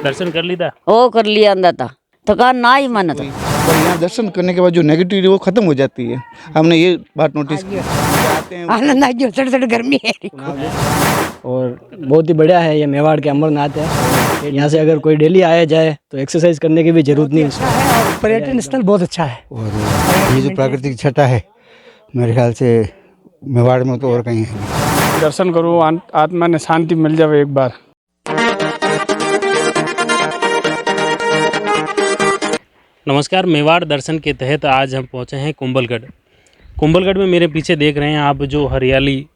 दर्शन कर ली था? ओ कर लिया अंदर था, थकान ना ही मन था। और यहाँ दर्शन करने के बाद जो नेगेटिविटी वो खत्म हो जाती है। हमने ये बात नोटिस की। आते हैं आनंद आ गया, सड़ गर्मी है। और बहुत ही बढ़िया है ये मेवाड़ के अमरनाथ है। यहाँ से अगर कोई डेली आया जाए तो एक्सरसाइज करने की भी जरूरत नहीं है। पर्यटन स्थल बहुत अच्छा है। और ये जो प्राकृतिक छटा है मेरे ख्याल से मेवाड़ में तो और कहीं है नहीं। दर्शन करो, आत्मा ने शांति मिल जाए एक बार। नमस्कार, मेवाड़ दर्शन के तहत आज हम पहुंचे हैं कुंभलगढ़। कुंभलगढ़ में मेरे पीछे देख रहे हैं आप जो हरियाली,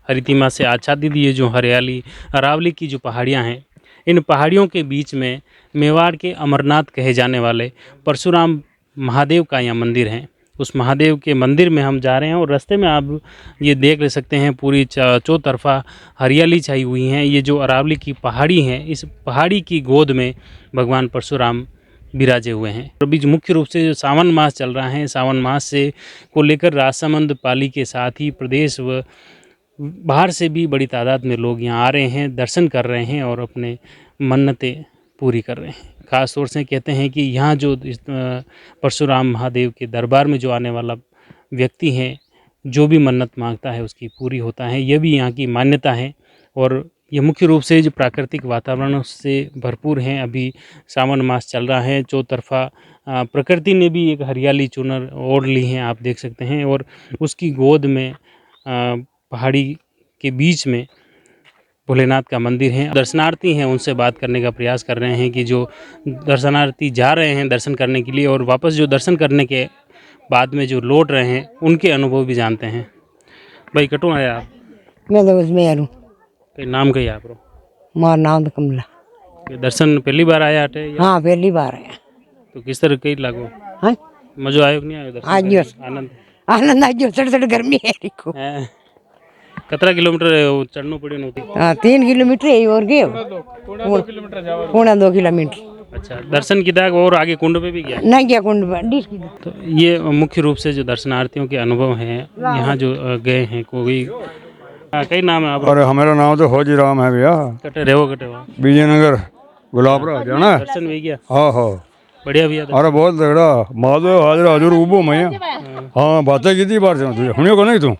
हरितिमा से आच्छादित ये जो हरियाली अरावली की जो पहाड़ियां हैं, इन पहाड़ियों के बीच में मेवाड़ के अमरनाथ कहे जाने वाले परशुराम महादेव का यहाँ मंदिर है। उस महादेव के मंदिर में हम जा रहे हैं और रास्ते में आप ये देख ले सकते हैं पूरी चौतरफा हरियाली छाई हुई हैं। ये जो अरावली की पहाड़ी है, इस पहाड़ी की गोद में भगवान परशुराम विराजे हुए हैं। अभी जो मुख्य रूप से जो सावन मास चल रहा है, सावन मास से को लेकर राजसमंद पाली के साथ ही प्रदेश व बाहर से भी बड़ी तादाद में लोग यहाँ आ रहे हैं, दर्शन कर रहे हैं और अपने मन्नतें पूरी कर रहे हैं। ख़ास तौर से कहते हैं कि यहाँ जो परशुराम महादेव के दरबार में जो आने वाला व्यक्ति है, जो भी मन्नत मांगता है उसकी पूरी होता है। यह भी यहाँ की मान्यता है और ये मुख्य रूप से जो प्राकृतिक वातावरण से भरपूर हैं। अभी सावन मास चल रहा है, चौतरफा प्रकृति ने भी एक हरियाली चुनर ओढ़ ली है, आप देख सकते हैं। और उसकी गोद में पहाड़ी के बीच में भोलेनाथ का मंदिर है। दर्शनार्थी हैं, उनसे बात करने का प्रयास कर रहे हैं कि जो दर्शनार्थी जा रहे हैं दर्शन करने के लिए और वापस जो दर्शन करने के बाद में जो लौट रहे हैं, उनके अनुभव भी जानते हैं। भाई कटो आया आप? मैं तो उसमें यार हूँ। नाम कही आप? मार नाम तो कमला। दर्शन पहली बार आया हटे? हाँ पहली बार आया। तो किस तरह कई लागो? हाँ मजो आयो कि नहीं आयो? आ गयो आनंद आ गयो, सड़ गर्मी है। कितना किलोमीटर चढ़ना पड़े होती? हाँ 3 किलोमीटर है और गए पौना 2 किलोमीटर। अच्छा, दर्शन किया और आगे कुंड पे भी गया? नहीं गया कुंड पे। तो ये मुख्य रूप से जो दर्शनार्थियों के अनुभव हैं यहाँ जो गए हैं। कोई कई नाम है आप? और हमारा नाम तो होजी राम है भैया। कटे रेवो कटे हुआ विजयनगर गुलाबरा जाना। दर्शन भी गया? हाँ हाँ बढ़िया भैया। अरे बहुत तगड़ा महादेव हाजिर हजूर उबो मैं। हाँ बातें की थी बार से हमने को नहीं तू।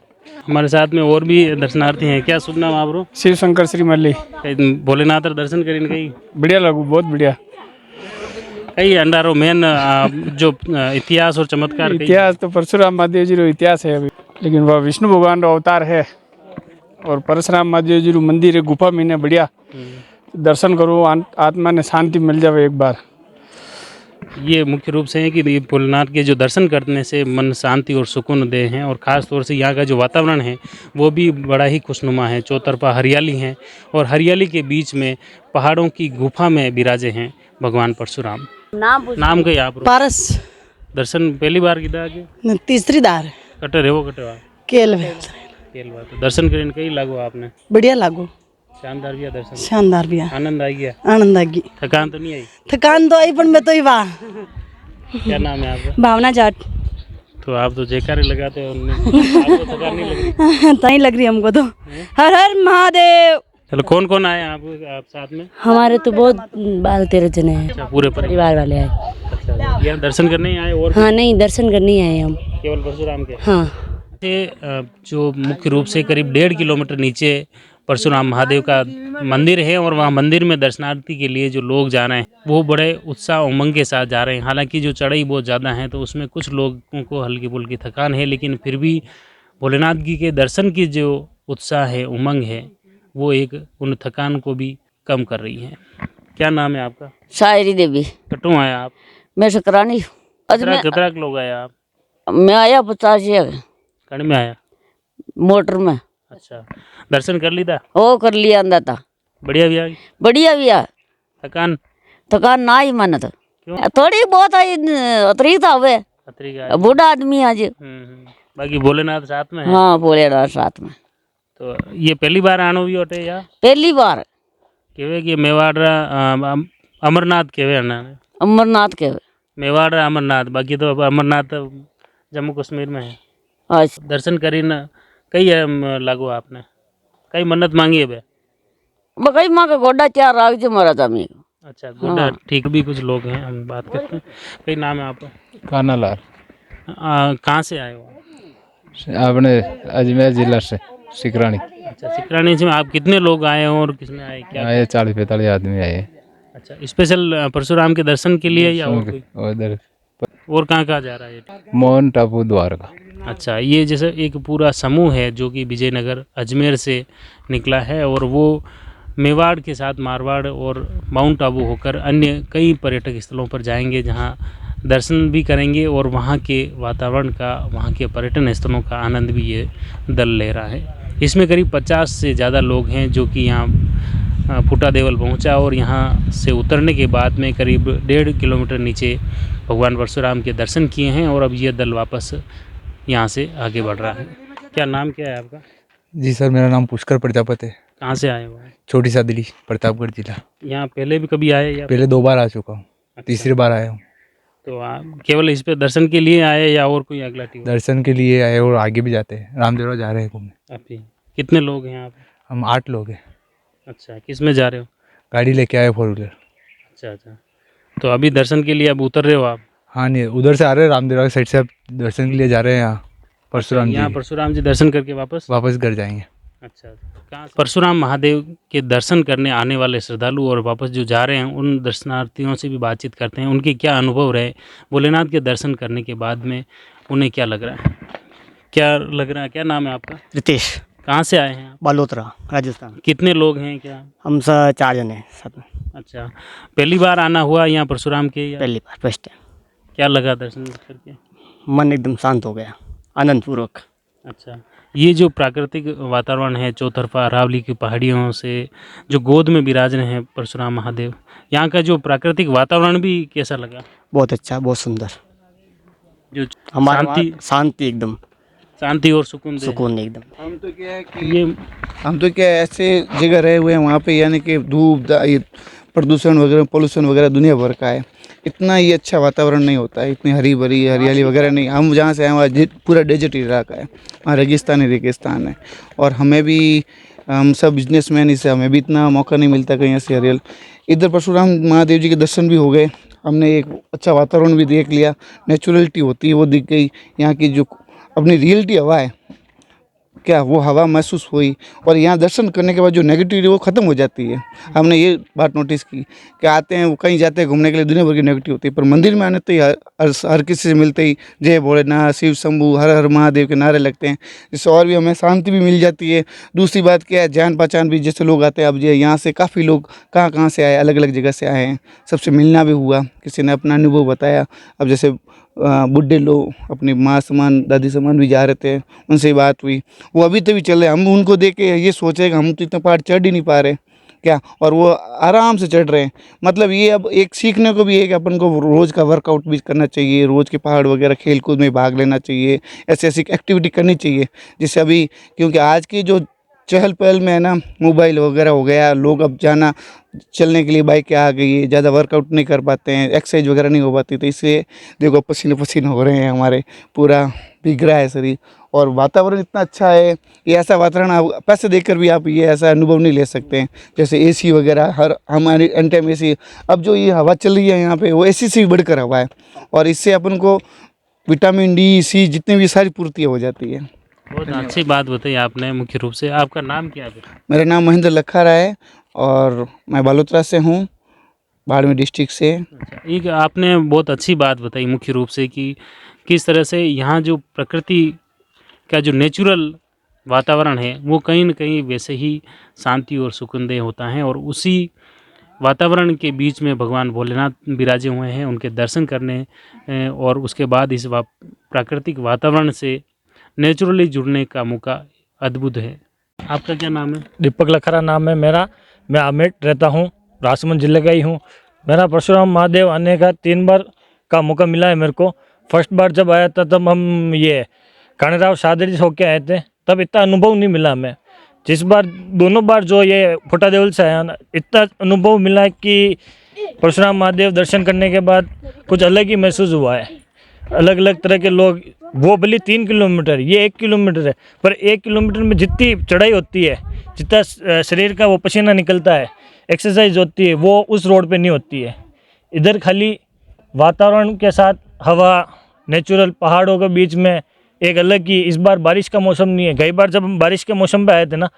हमारे साथ में और भी दर्शनार्थी हैं। क्या शुभ नाम आप? शिव शंकर श्री मल्ली। भोलेनाथ दर्शन करें कहीं? बढ़िया लगू, बहुत बढ़िया। कई अंडारो मेन जो इतिहास और चमत्कार? इतिहास तो परशुराम महादेव जी रो इतिहास है अभी, लेकिन वह विष्णु भगवान रो अवतार है। और परशुराम महादेव जी रो मंदिर है, गुफा में बढ़िया दर्शन करो, आत्मा ने शांति मिल जाए एक बार। ये मुख्य रूप से है कि ये भोलेनाथ के जो दर्शन करने से मन शांति और सुकून दे हैं। और ख़ास तौर से यहाँ का जो वातावरण है वो भी बड़ा ही खुशनुमा है। चौतरफा हरियाली है और हरियाली के बीच में पहाड़ों की गुफा में विराजे हैं भगवान परशुराम। नाम कही आप? पारस। दर्शन पहली बार किया आगे? तीसरी दार। कटे रेवो कटे हुआ केल बात। तो दर्शन करें कई लागो आपने? बढ़िया लागू। शानदार भी दर्शन? शानदार भी। आनंद आ गया? आनंद आ गई। थकान तो नहीं आई? थकान तो आई पर मैं तो ही वाह। क्या नाम है आपका? भावना जाट। तो आप तो जयकारे लगाते हो, आपको थकान नहीं लग रही? नहीं लग रही हमको तो। हर हर महादेव। चलो, कौन कौन आए आप साथ में? हमारे तो बहुत 12-13 जने हैं। अच्छा, पूरे परिवार वाले आए। अच्छा, यहाँ दर्शन करने ही आए? और हाँ नहीं, दर्शन करने ही आए हम। केवल परशुराम के? हाँ। जो मुख्य रूप से करीब 1.5 किलोमीटर नीचे परशुराम महादेव का मंदिर है और वहाँ मंदिर में दर्शनार्थी के लिए जो लोग जा रहे हैं वो बड़े उत्साह उमंग के साथ जा रहे हैं। हालांकि जो चढ़ाई बहुत ज़्यादा है तो उसमें कुछ लोगों को हल्की फुल्की थकान है, लेकिन फिर भी भोलेनाथ जी के दर्शन की जो उत्साह है, उमंग है, वो एक उन थकान को भी कम कर रही है। क्या नाम है आपका? शायरी देवी। कटों आया आप? मैं शकरानी। कितना लोग आया आप? मैं आया 50 कण में आया? मोटर में। अच्छा, दर्शन कर ली था? ओ कर लिया अंदर था। बढ़िया भी आ गई? बढ़िया भी आ। थकान ना ही मन था। क्यों? थोड़ी बहुत आई, अतरी था वे बूढ़ा आदमी आज। बाकी भोलेनाथ साथ में है? हाँ भोलेनाथ साथ में। तो ये पहली बार आनो भी होते या? पहली बार। केवे कि मेवाड़ अमरनाथ केवे? अमरनाथ केवे। मेवाड़ अमरनाथ, बाकी तो अमरनाथ जम्मू कश्मीर में है। अच्छा, दर्शन करी न कई लागू आपने? कई मन्नत मांगी है बे? कई माँ का गोडा 4 राग जो मरा था मैं। अच्छा गुड, ठीक भी कुछ लोग हैं, हम बात करते हैं। कई नाम है आपका? कानालाल कहाँ से आए हो आप? अपने अजमेर जिला से सिकरानी अच्छा सिकरानी से। आप कितने लोग आए हो और किसमें आए क्या? आए 40-45 आदमी आए अच्छा स्पेशल परशुराम के दर्शन के लिए या और कोई? उधर और कहाँ जा रहा है ये? मोहन टापू द्वारका। अच्छा ये जैसे एक पूरा समूह है जो कि विजयनगर अजमेर से निकला है और वो मेवाड़ के साथ मारवाड़ और माउंट आबू होकर अन्य कई पर्यटक स्थलों पर जाएंगे, जहां दर्शन भी करेंगे और वहां के वातावरण का, वहां के पर्यटन स्थलों का आनंद भी ये दल ले रहा है। इसमें करीब 50 से ज़्यादा लोग हैं जो कि यहाँ फूटा देवल पहुँचा और यहाँ से उतरने के बाद में करीब 1.5 किलोमीटर नीचे भगवान परशुराम के दर्शन किए हैं और अब ये दल वापस यहाँ से आगे बढ़ रहा है। क्या नाम क्या है आपका? जी सर, मेरा नाम पुष्कर प्रजापति है। कहाँ से आए हो आप? छोटी सादली, प्रतापगढ़ जिला। यहाँ पहले भी कभी आए या? पहले 2 बार आ चुका हूँ, अच्छा। तीसरी बार आया हूँ। तो आप केवल इस पे दर्शन के लिए आए या और कोई अगला टीम? दर्शन के लिए आए और आगे भी जाते हैं, रामदेवरा जा रहे हैं घूमने। आप ही कितने लोग हैं आप? हम 8 लोग हैं। अच्छा किस में जा रहे हो? गाड़ी लेके आए 4 व्हीलर। अच्छा अच्छा, तो अभी दर्शन के लिए अब उतर रहे हो आप? हाँ नहीं, उधर से आ रहे हैं, रामदेवरा की साइड से अब दर्शन के लिए जा रहे हैं यहाँ परशुराम यहाँ जी। परशुराम जी दर्शन करके वापस घर जाएंगे। अच्छा कहाँ से? परशुराम महादेव के दर्शन करने आने वाले श्रद्धालु और वापस जो जा रहे हैं उन दर्शनार्थियों से भी बातचीत करते हैं, उनके क्या अनुभव रहे भोलेनाथ के दर्शन करने के बाद में, उन्हें क्या लग रहा है? क्या नाम है आपका? रितेश, कहाँ से आए हैं आप? बालोतरा, राजस्थान। कितने लोग हैं क्या? हम सब 4 जने हैं सब। अच्छा पहली बार आना हुआ यहाँ परशुराम के या? पहली बार, फर्स्ट टाइम। क्या लगा दर्शन करके? मन एकदम शांत हो गया, आनंद पूर्वक। अच्छा ये जो प्राकृतिक वातावरण है चौतरफा अरावली की पहाड़ियों से जो गोद में विराज रहे हैं परशुराम महादेव, यहाँ का जो प्राकृतिक वातावरण भी कैसा लगा? बहुत अच्छा, बहुत सुंदर। जो हमारा शांति शांति एकदम, शांति और सुकून सुकून एकदम। हम तो क्या है कि ये हम तो क्या है, ऐसे जगह रहे हुए हैं वहाँ पे, यानी कि धूप ये प्रदूषण वगैरह, पोल्यूशन वगैरह दुनिया भर का है, इतना ही अच्छा वातावरण नहीं होता है, इतनी हरी भरी हरियाली वगैरह नहीं। हम जहाँ से आए वहाँ पूरा डेजर्ट इलाका है, वहाँ रेगिस्तान है और हमें भी, हम सब बिजनेसमैन, इससे हमें भी इतना मौका नहीं मिलता कहीं ऐसे हरियल। इधर परशुराम महादेव जी के दर्शन भी हो गए, हमने एक अच्छा वातावरण भी देख लिया, नेचुरलिटी होती है वो दिख गई, यहाँ की जो अपनी रियलिटी हवा है क्या, वो हवा महसूस हुई। और यहाँ दर्शन करने के बाद जो नेगेटिविटी वो ख़त्म हो जाती है। हमने ये बात नोटिस की कि आते हैं, वो कहीं जाते हैं घूमने के लिए, दुनिया भर की नेगेटिव होती है, पर मंदिर में आने तो ही हर किसी से मिलते ही जय भोलेनाथ, शिव शंभू, हर हर महादेव के नारे लगते हैं, जिससे और भी हमें शांति भी मिल जाती है। दूसरी बात क्या है, जान पहचान भी, जैसे लोग आते हैं, अब यहाँ से काफ़ी लोग कहाँ से आए, अलग अलग जगह से आए हैं, सबसे मिलना भी हुआ, किसी ने अपना अनुभव बताया। अब जैसे बुढ़े लोग अपनी माँ समान, दादी समान भी जा रहे थे, उनसे बात हुई, वो अभी तभी चल रहे। हम उनको देख के ये सोचे कि हम तो इतना पहाड़ चढ़ ही नहीं पा रहे क्या, और वो आराम से चढ़ रहे हैं। मतलब ये अब एक सीखने को भी है कि अपन को रोज़ का वर्कआउट भी करना चाहिए, रोज़ के पहाड़ वगैरह खेल कूद में भाग लेना चाहिए, ऐसी ऐसी एक्टिविटी करनी चाहिए, जिससे अभी, क्योंकि आज की जो चहल पहल में है ना, मोबाइल वगैरह हो गया, लोग अब जाना चलने के लिए बाइकें आ गई है, ज़्यादा वर्कआउट नहीं कर पाते हैं, एक्सरसाइज वगैरह नहीं हो पाती, तो इससे देखो पसीने पसीने हो रहे हैं हमारे, पूरा भीग रहा है शरीर। और वातावरण इतना अच्छा है, ये ऐसा वातावरण आप पैसे देकर भी आप ये ऐसा अनुभव नहीं ले सकते हैं। जैसे एसी वगैरह, हर हमारी एन टाइम एसी, अब जो ये हवा चल रही है यहाँ पे, वो एसी से भी बढ़कर हवा है, और इससे अपन को विटामिन डी, सी, जितनी भी सारी पूर्तियाँ हो जाती है। बहुत अच्छी बात बताई आपने। मुख्य रूप से आपका नाम क्या है? मेरा नाम महेंद्र लखारा है और मैं बालोतरा से हूँ, बाड़मेर डिस्ट्रिक्ट से। अच्छा, एक आपने बहुत अच्छी बात बताई मुख्य रूप से कि किस तरह से यहाँ जो प्रकृति का जो नेचुरल वातावरण है वो कहीं न कहीं वैसे ही शांति और सुकूनदेह होता है, और उसी वातावरण के बीच में भगवान भोलेनाथ विराजे हुए हैं, उनके दर्शन करने और उसके बाद इस प्राकृतिक वातावरण से नेचुरली जुड़ने का मौका अद्भुत है। आपका क्या नाम है? दीपक लखरा नाम है मेरा। मैं आमेर रहता हूँ, राजसमंद जिले का ही हूँ। मेरा परशुराम महादेव आने का 3 बार का मौका मिला है मेरे को। फर्स्ट बार जब आया था तब हम ये कानीराव शादरी होके आए थे, तब इतना अनुभव नहीं मिला हमें। जिस बार दोनों बार जो ये फुटा देवल से आया ना, इतना अनुभव मिला कि परशुराम महादेव दर्शन करने के बाद कुछ अलग ही महसूस हुआ है। अलग अलग तरह के लोग, वो भले 3 किलोमीटर, ये 1 किलोमीटर है, पर 1 किलोमीटर में जितनी चढ़ाई होती है, जितना शरीर का वो पसीना निकलता है, एक्सरसाइज होती है वो उस रोड पे नहीं होती है। इधर खाली वातावरण के साथ हवा, नेचुरल पहाड़ों के बीच में एक अलग ही। इस बार बारिश का मौसम नहीं है। कई बार जब हम बारिश के मौसम पे आए थे ना,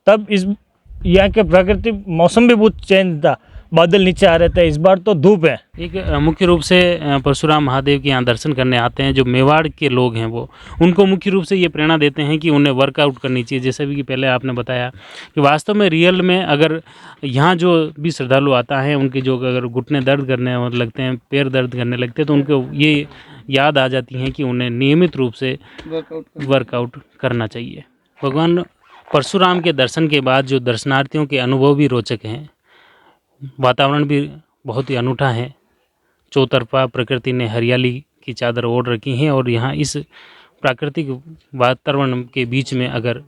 तब इस यहाँ के प्राकृतिक मौसम भी बहुत चेंज था, बादल नीचे आ रहे थे। इस बार तो धूप है। एक मुख्य रूप से परशुराम महादेव के यहाँ दर्शन करने आते हैं जो मेवाड़ के लोग हैं, वो उनको मुख्य रूप से ये प्रेरणा देते हैं कि उन्हें वर्कआउट करनी चाहिए। जैसे भी कि पहले आपने बताया कि वास्तव में रियल में अगर यहाँ जो भी श्रद्धालु आता है उनके जो अगर घुटने दर्द करने लगते हैं, पैर दर्द करने लगते हैं, तो उनको ये याद आ जाती हैं कि उन्हें नियमित रूप से वर्कआउट करना चाहिए। भगवान परशुराम के दर्शन के बाद जो दर्शनार्थियों के अनुभव भी रोचक हैं, वातावरण भी बहुत ही अनूठा है। चौतरफा प्रकृति ने हरियाली की चादर ओढ़ रखी है और यहाँ इस प्राकृतिक वातावरण के बीच में अगर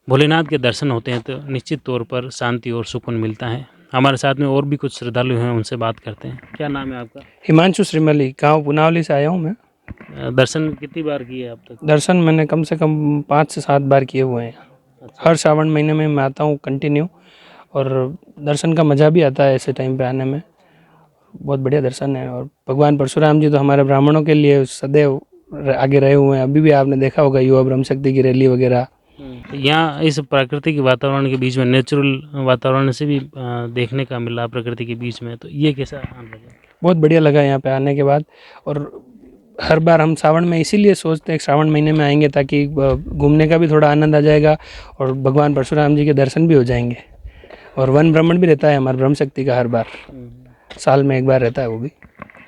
भोलेनाथ के दर्शन होते हैं तो निश्चित तौर पर शांति और सुकून मिलता है। हमारे साथ में और भी कुछ श्रद्धालु हैं, उनसे बात करते हैं। क्या नाम है आपका? हिमांशु श्रीमली, गाँव पुनावली से आया हूँ मैं। दर्शन कितनी बार किए आप तक? दर्शन मैंने कम से कम 5 से 7 बार किए हुए हैं। हर श्रावण महीने में मैं आता हूँ कंटिन्यू, और दर्शन का मज़ा भी आता है ऐसे टाइम पे आने में। बहुत बढ़िया दर्शन है। और भगवान परशुराम जी तो हमारे ब्राह्मणों के लिए सदैव आगे रहे हुए हैं। अभी भी आपने देखा होगा युवा ब्रह्म शक्ति की रैली वगैरह। यहाँ इस प्राकृतिक वातावरण के बीच में, नेचुरल वातावरण से भी देखने का मिला प्रकृति के बीच में, तो ये कैसा लगा? बहुत बढ़िया लगा यहाँ पे आने के बाद। और हर बार हम श्रावण में इसीलिए सोचते हैं श्रावण महीने में आएंगे ताकि घूमने का भी थोड़ा आनंद आ जाएगा और भगवान परशुराम जी के दर्शन भी हो जाएंगे। और वन भ्रमण भी रहता है हमारे ब्रह्म शक्ति का, हर बार साल में एक बार रहता है वो भी।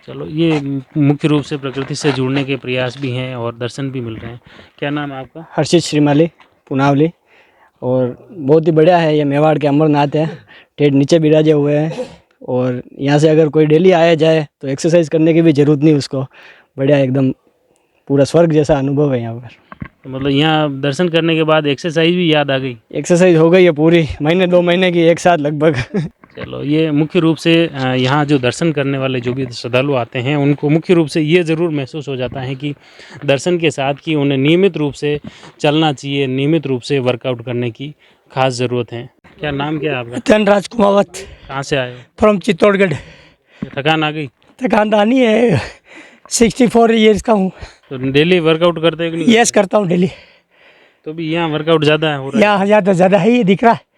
चलो, ये मुख्य रूप से प्रकृति से जुड़ने के प्रयास भी हैं और दर्शन भी मिल रहे हैं। क्या नाम है आपका? हर्षित श्रीमाली, पुनावली। और बहुत ही बढ़िया है, ये मेवाड़ के अमरनाथ है। टेढ़ नीचे बिराजे हुए हैं और यहाँ से अगर कोई डेली आया जाए तो एक्सरसाइज करने की भी ज़रूरत नहीं उसको। बढ़िया, एकदम पूरा स्वर्ग जैसा अनुभव है यहाँ पर। तो मतलब यहाँ दर्शन करने के बाद एक्सरसाइज भी याद आ गई? एक्सरसाइज हो गई है पूरी, महीने 2 महीने की एक साथ लगभग। चलो, ये मुख्य रूप से यहाँ जो दर्शन करने वाले जो भी श्रद्धालु आते हैं उनको मुख्य रूप से ये ज़रूर महसूस हो जाता है कि दर्शन के साथ कि उन्हें नियमित रूप से चलना चाहिए, नियमित रूप से वर्कआउट करने की खास ज़रूरत है। क्या नाम क्या है आपका? धनराज कुमावत, कहाँ से आए हो? फ्रॉम चित्तौड़गढ़। थकान आ गई? थकान आनी है, 64 ईयर्स का हूँ। तो डेली वर्कआउट करते हो कि नहीं? यस, करता हूँ डेली। तो भी यहाँ वर्कआउट ज़्यादा हो रहा है? यहाँ ज़्यादा है, ये दिख रहा है।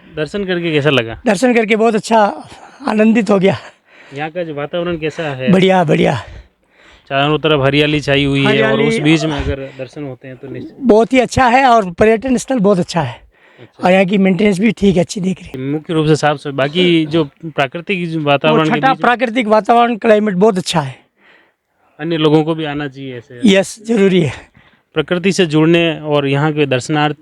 दर्शन करके कैसा लगा? दर्शन करके बहुत अच्छा, आनंदित हो गया। यहाँ का जो वातावरण कैसा है? बढ़िया बढ़िया, चारों तरफ हरियाली छाई हुई है और हरियाली, उस बीच में अगर दर्शन होते हैं तो निश्चित बहुत ही अच्छा है। और पर्यटन स्थल बहुत अच्छा है। और यहाँ की मेंटेनेंस भी ठीक है, अच्छी दिख रही है। मुख्य रूप से साफ सफाई, बाकी जो प्राकृतिक वातावरण के छठा बीच प्राकृतिक वातावरण, क्लाइमेट बहुत अच्छा है। अन्य लोगों को भी आना चाहिए ऐसे। यस, जरूरी है। प्रकृति से जुड़ने और यहाँ के दर्शनार्थ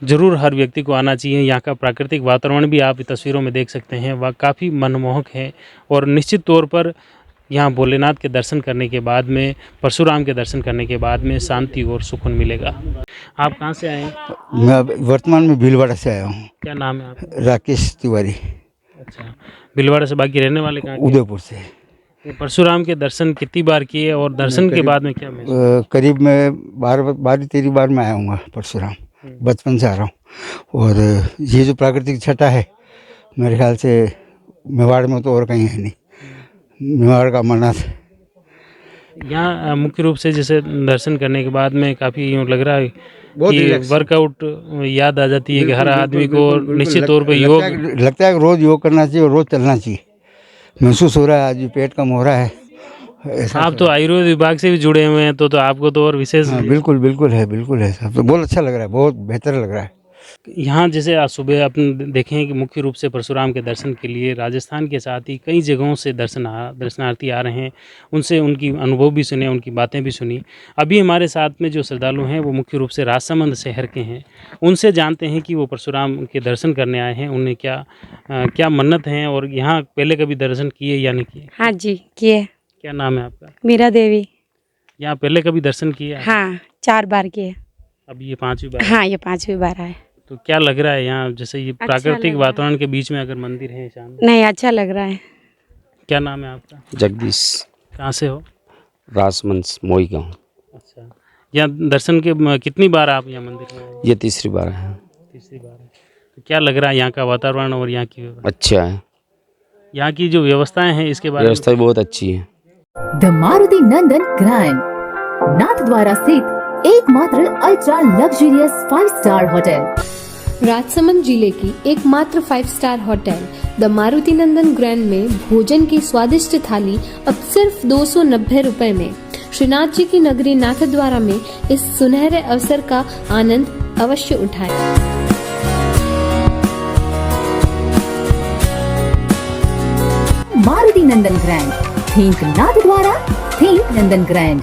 जरूर हर व्यक्ति को आना चाहिए। यहाँ का प्राकृतिक वातावरण भी आप तस्वीरों में देख सकते हैं, वह काफ़ी मनमोहक है। और निश्चित तौर पर यहाँ भोलेनाथ के दर्शन करने के बाद में, परशुराम के दर्शन करने के बाद में शांति और सुकून मिलेगा। आप कहाँ से आए हैं? मैं वर्तमान में भीलवाड़ा से आया हूँ। क्या नाम है आपका? राकेश तिवारी, अच्छा, भीलवाड़ा से। बाकी रहने वाले कहाँ के? उदयपुर से। परशुराम के दर्शन कितनी बार किए और दर्शन के बाद में क्या महसूस? करीब मैं 12-13 बार में आया हूँ परशुराम, बचपन से आ रहा हूँ। और ये जो प्राकृतिक छटा है, मेरे ख्याल से मेवाड़ में तो और कहीं है नहीं। मेवाड़ का अमरनाथ। यहाँ मुख्य रूप से जैसे दर्शन करने के बाद में काफ़ी यूँ लग रहा है कि वर्कआउट याद आ जाती है कि हर आदमी को निश्चित तौर पे योग लगता है कि रोज़ योग करना चाहिए और रोज़ चलना चाहिए। महसूस हो रहा है आज भी पेट कम हो रहा है। आप तो आयुर्वेद विभाग से भी जुड़े हुए हैं, तो आपको तो और विशेष। हाँ, बिल्कुल बिल्कुल है सब तो बहुत अच्छा लग रहा है, बहुत बेहतर लग रहा है। यहाँ जैसे आज सुबह अपन देखें कि मुख्य रूप से परशुराम के दर्शन के लिए राजस्थान के साथ ही कई जगहों से दर्शनार्थी आ रहे हैं। उनसे उनकी अनुभव भी सुने, उनकी बातें भी सुनी। अभी हमारे साथ में जो श्रद्धालु हैं वो मुख्य रूप से राजसमंद शहर के हैं। उनसे जानते हैं कि वो परशुराम के दर्शन करने आए हैं, उन्हें क्या मन्नत हैं और यहाँ पहले कभी दर्शन किए या नहीं किए? हाँ जी, किए। क्या नाम है आपका? मीरा देवी। यहाँ पहले कभी दर्शन किए? हाँ, 4 बार किए। अब ये 5वीं बार? हाँ, ये 5वीं बार है। तो क्या लग रहा है यहाँ, जैसे ये प्राकृतिक वातावरण के बीच में अगर मंदिर है शाम? नहीं, अच्छा लग रहा है। क्या नाम है आपका? जगदीश। कहाँ से हो? राजमंद मोई गाँव। अच्छा, यहाँ दर्शन के कितनी बार आप यहाँ मंदिर में? ये तीसरी बार है। तीसरी बार है। क्या लग रहा है यहाँ का वातावरण और यहाँ की अच्छा है, यहाँ की जो व्यवस्थाएं हैं इसके बारे में? व्यवस्था भी बहुत अच्छी है। The Maruti Nandan grand, Nathdwara स्थित एकमात्र ultra luxurious 5 star hotel. Rajsamand जिले की एकमात्र 5 star hotel the Maruti Nandan grand में भोजन की स्वादिष्ट थाली अब सिर्फ 290 रुपए में। श्रीनाथ जी की नगरी नाथद्वारा में इस सुनहरे अवसर का आनंद अवश्य उठाएं। मारुति नंदन ग्रैंड, थिंक नाथद्वारा, थिंक नंदन ग्रैंड।